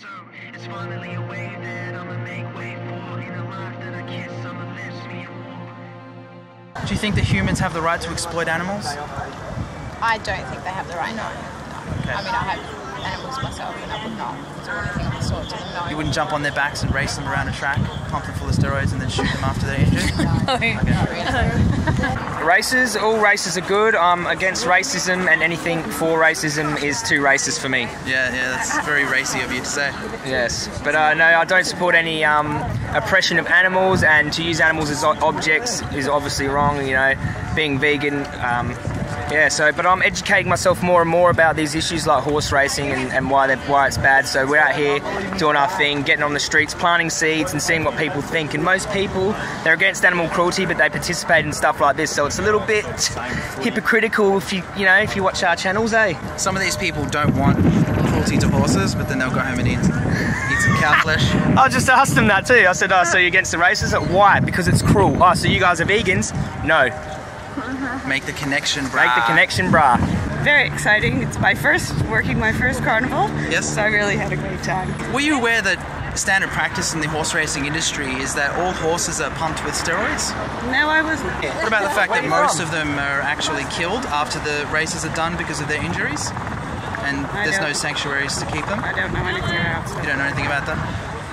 So it's finally a wave that I'ma make way for. In a life that I kiss, I'ma lift me a war. Do you think that humans have the right to exploit animals? I don't think they have the right. No. Okay. I mean, I have animals myself, and I would not do anything of the sort to them. No. You wouldn't jump on their backs and race them around a track, pump them full of steroids, and then shoot them after they're injured? Races, all races are good. I'm against racism, and anything for racism is too racist for me. Yeah, that's very racy of you to say. Yes, but no, I don't support any oppression of animals, and to use animals as objects is obviously wrong. You know, being vegan. But I'm educating myself more and more about these issues like horse racing and why it's bad. So we're out here doing our thing, getting on the streets, planting seeds and seeing what people think. And most people, they're against animal cruelty, but they participate in stuff like this. So it's a little bit hypocritical if you watch our channels, eh? Some of these people don't want cruelty to horses, but then they'll go home and eat some cow flesh. I just asked them that too. I said, so you're against the races? Why? Because it's cruel. Oh, so you guys are vegans? No. Make the connection, brah. Make the connection, brah. Very exciting. It's my first carnival. Yes. So I really had a great time. Were you aware that standard practice in the horse racing industry is that all horses are pumped with steroids? No, I wasn't. What about the fact that most of them are actually killed after the races are done because of their injuries? And there's no sanctuaries to keep them? I don't know anything about it. You don't know anything about that?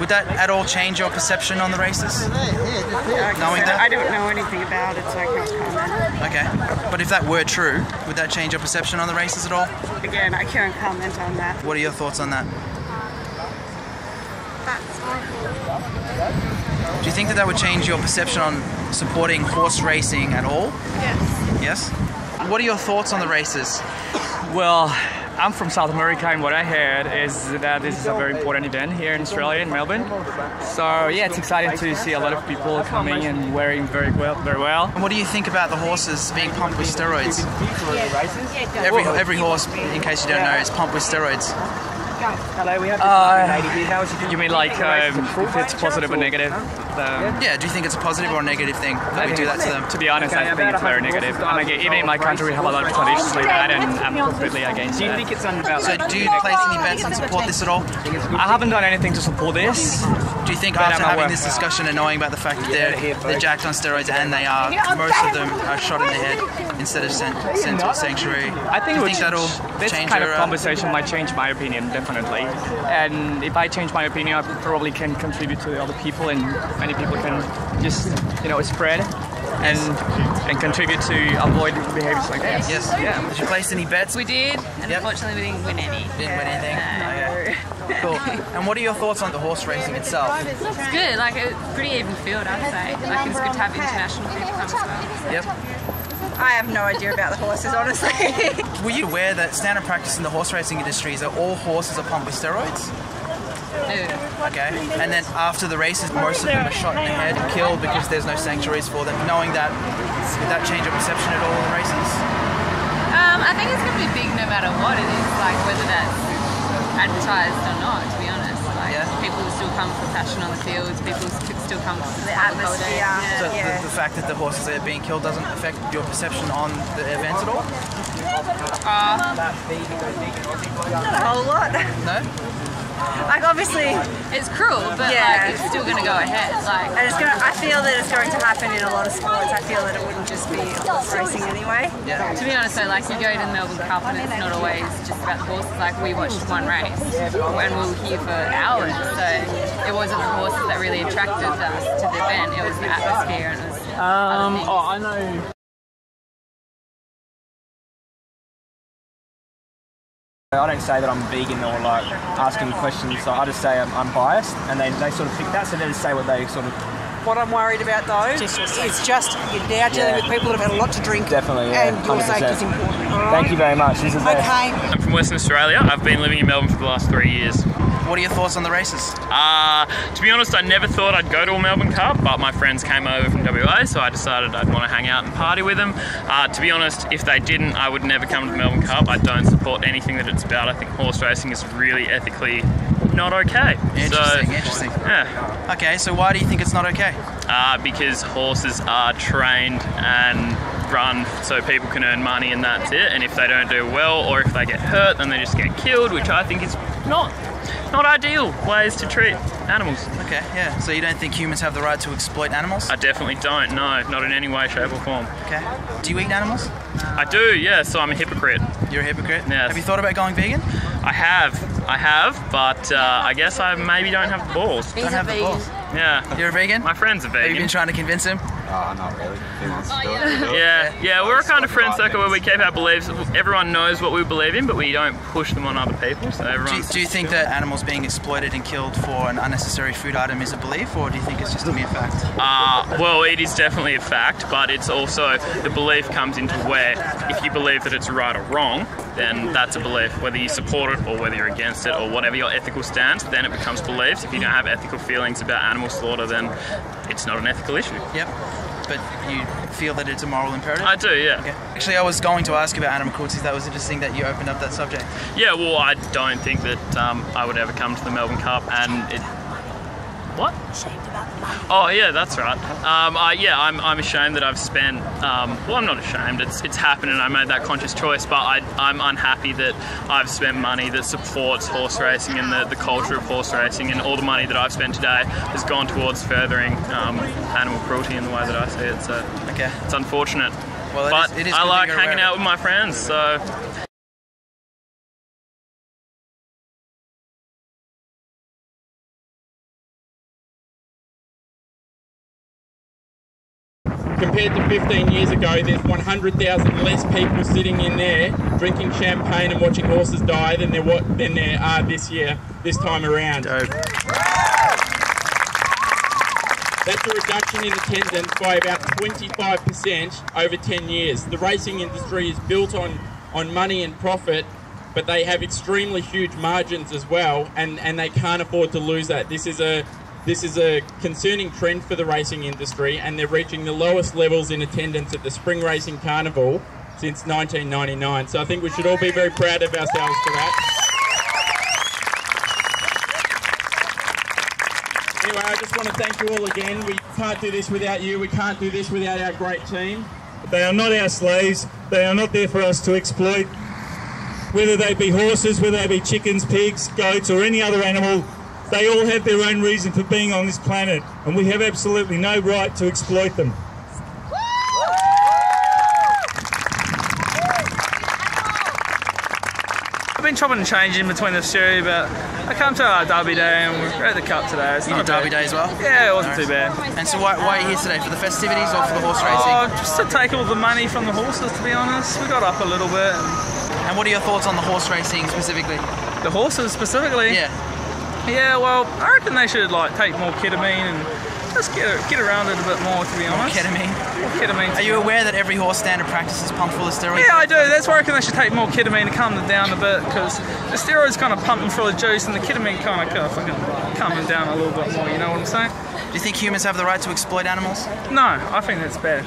Would that at all change your perception on the races? Knowing that? I don't know anything about it, so I can't comment. Okay. But if that were true, would that change your perception on the races at all? Again, I can't comment on that. What are your thoughts on that? Do you think that would change your perception on supporting horse racing at all? Yes. Yes? What are your thoughts on the races? Well, I'm from South America, and what I heard is that this is a very important event here in Australia, in Melbourne. So yeah, it's exciting to see a lot of people coming and wearing very well. And what do you think about the horses being pumped with steroids? Every horse, in case you don't know, is pumped with steroids. Hello, we have You mean like if it's positive or negative? Yeah, do you think it's a positive or a negative thing that we do that to them? To be honest, I think it's very negative. And even in my country, we have a lot of traditions like that, and I'm completely against Do you that. think it's unbalanced? So do you place any bets and support this at all? I haven't done anything to support this. Do you think after having this discussion and knowing about the fact that they're jacked on steroids and most of them are shot in the head instead of sent to a sanctuary, I think, that'll this change kind your of conversation might change my opinion, definitely. And if I change my opinion, I probably can contribute to other people, and many people can just, spread and contribute to avoid behaviors like this. Yes. Yeah. Did you place any bets? We did, and unfortunately we didn't win any. Didn't win anything? Okay. Cool. And what are your thoughts on the horse racing itself? It's good, like a pretty even field, I'd say. Like it's good to have international people come as well. Yep. I have no idea about the horses, honestly. Were you aware that standard practice in the horse racing industry is that all horses are pumped with steroids? No. Okay. And then after the races, most of them are shot in the head and killed because there's no sanctuaries for them. Knowing that, would that change your perception at all of the races? I think it's going to be big no matter what it is, like whether that's advertised or not, to be honest. Like people will still come for passion on the fields, people still come for The atmosphere. So the fact that the horses are being killed doesn't affect your perception on the event at all? Not a whole lot. No? Like obviously, it's cruel, but like it's still going to go ahead. Like, and I feel that it's going to happen in a lot of sports. I feel that it wouldn't just be horse racing anyway. Yeah. To be honest though, like you go to the Melbourne Cup and it's not always just about the horses. Like we watched one race and we were here for hours, so it wasn't the horses that really attracted us to the event. It was the atmosphere and it was I know. I don't say that I'm vegan or like asking questions, so I just say I'm biased, and they sort of pick that, so they just say what they sort of... What I'm worried about though, it's just you're now dealing with people that have had a lot to drink. Definitely, yeah, and your 100%. safety is important. All right? Thank you very much. This is okay. I'm from Western Australia. I've been living in Melbourne for the last 3 years. What are your thoughts on the races? To be honest, I never thought I'd go to a Melbourne Cup, but my friends came over from WA, so I decided I'd want to hang out and party with them. To be honest, if they didn't, I would never come to the Melbourne Cup. I don't support anything that it's about. I think horse racing is really ethically not okay. Interesting. Yeah. Okay, so why do you think it's not okay? Because horses are trained and run so people can earn money, and that's it. And if they don't do well, or if they get hurt, then they just get killed, which I think is not not ideal ways to treat animals. Okay, yeah. So you don't think humans have the right to exploit animals? I definitely don't, no, not in any way, shape or form. Okay. Do you eat animals? I do, yeah, so I'm a hypocrite. You're a hypocrite? Yes. Have you thought about going vegan? I have, but I guess I maybe don't have the balls. Don't have the balls. Yeah. You're a vegan? My friend's a vegan. Have you been trying to convince him? Not really. He wants to do it. Yeah, we're a kind of friend circle where we keep our beliefs. Everyone knows what we believe in, but we don't push them on other people. So everyone. Do you think that animals being exploited and killed for an unnecessary food item is a belief, or do you think it's just a mere fact? Well, it is definitely a fact, but it's also, the belief comes into where if you believe that it's right or wrong, then that's a belief. Whether you support it or whether you're against it or whatever your ethical stance, then it becomes beliefs. If you don't have ethical feelings about animal slaughter, then it's not an ethical issue. Yep. But you feel that it's a moral imperative? I do, yeah. Okay. Actually, I was going to ask about animal cruelty. That was interesting that you opened up that subject. Yeah, well, I don't think that I would ever come to the Melbourne Cup and it... What? Oh yeah, that's right. I'm ashamed that I've spent. Well, I'm not ashamed. It's happened, and I made that conscious choice. But I'm unhappy that I've spent money that supports horse racing and the culture of horse racing, and all the money that I've spent today has gone towards furthering animal cruelty in the way that I see it. So okay, it's unfortunate. Well, it is I like hanging out with my friends. So. Compared to 15 years ago, there's 100,000 less people sitting in there drinking champagne and watching horses die than there are this time around. Dope. That's a reduction in attendance by about 25% over 10 years. The racing industry is built on money and profit, but they have extremely huge margins as well, and they can't afford to lose that. This is a concerning trend for the racing industry, and they're reaching the lowest levels in attendance at the Spring Racing Carnival since 1999. So I think we should all be very proud of ourselves for that. Anyway, I just want to thank you all again. We can't do this without you. We can't do this without our great team. They are not our slaves. They are not there for us to exploit. Whether they be horses, whether they be chickens, pigs, goats, or any other animal, they all have their own reason for being on this planet, and we have absolutely no right to exploit them. I've been chopping and changing between the two, but I come to our Derby Day and we're at the Cup today. You did Derby Day as well? Yeah, it wasn't too bad. And so why are you here today? For the festivities or for the horse racing? Oh, just to take all the money from the horses, to be honest. We got up a little bit. And what are your thoughts on the horse racing specifically? The horses specifically? Yeah. Yeah, well, I reckon they should take more ketamine and just get around it a bit more, to be honest. More ketamine? More ketamine. Are you aware that every horse standard practice is pumped full of steroids? Yeah, I do. That's why I reckon they should take more ketamine to calm them down a bit, because the steroids kind of pump them full of juice and the ketamine kind of fucking calm them down a little bit more, you know what I'm saying? Do you think humans have the right to exploit animals? No, I think that's bad.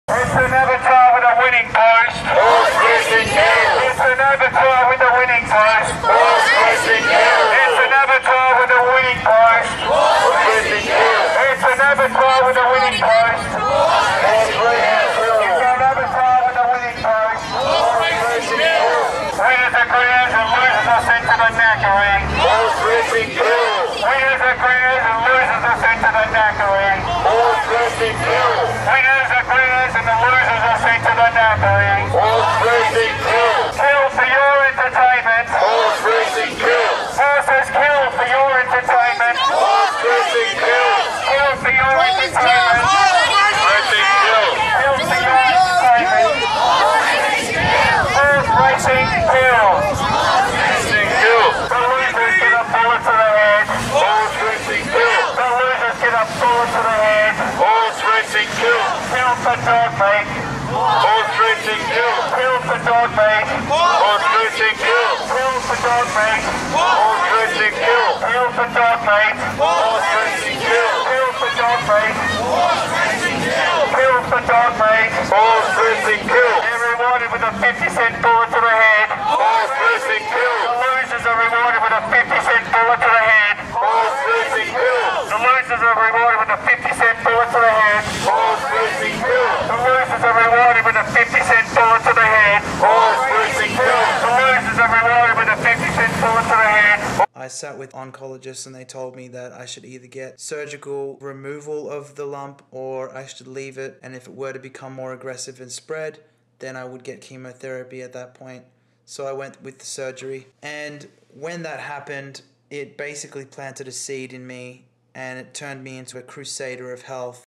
It's another try with a winning post. Horse racing kill. It's another try with a winning post. Horse racing kill. It's another try with a winning post. Horse racing kill. It's another try with a winning post. Horse racing kill. It's another try with a winning post. Horse racing kill. Winners are greeners and losers are sent to the knackery. Horse racing kill. Winners are greeners and losers are sent to the knackery. Horse racing kill. Winners are greeners and the losers are sent to the knackery. Horse racing kill. Kill for your entertainment. Horse racing kill. Horses kill for your entertainment. Horse racing kill. Kill for your entertainment. Horse racing kill. Kill for your entertainment. Horse racing kill. Horse racing kill. Horse racing kill. The losers get a bullet to the head. Horse racing kill. The losers get a bullet to the head. Horse racing kill. Kill for dog meat. Horse racing kill. Kill for dog meat. Horse racing kill. Kill for dog meat. Horse racing kill. Kill for dog meat. Horse racing kill. Kill for dog meat. Horse racing kill. Kill for dog meat. Horse racing kill. They're rewarded with a 50-cent bullet to the head. Horse racing kill. The losers are rewarded with a 50-cent bullet to the head. Horse racing kill. The losers are rewarded with a 50-cent bullet to the head. Horse racing kill. The losers are rewarded with a 50-cent bullet to the head. Horse racing kill. The losers are rewarded with a 50-cent I sat with oncologists and they told me that I should either get surgical removal of the lump or I should leave it, and if it were to become more aggressive and spread, then I would get chemotherapy at that point. So I went with the surgery. And when that happened, it basically planted a seed in me and it turned me into a crusader of health.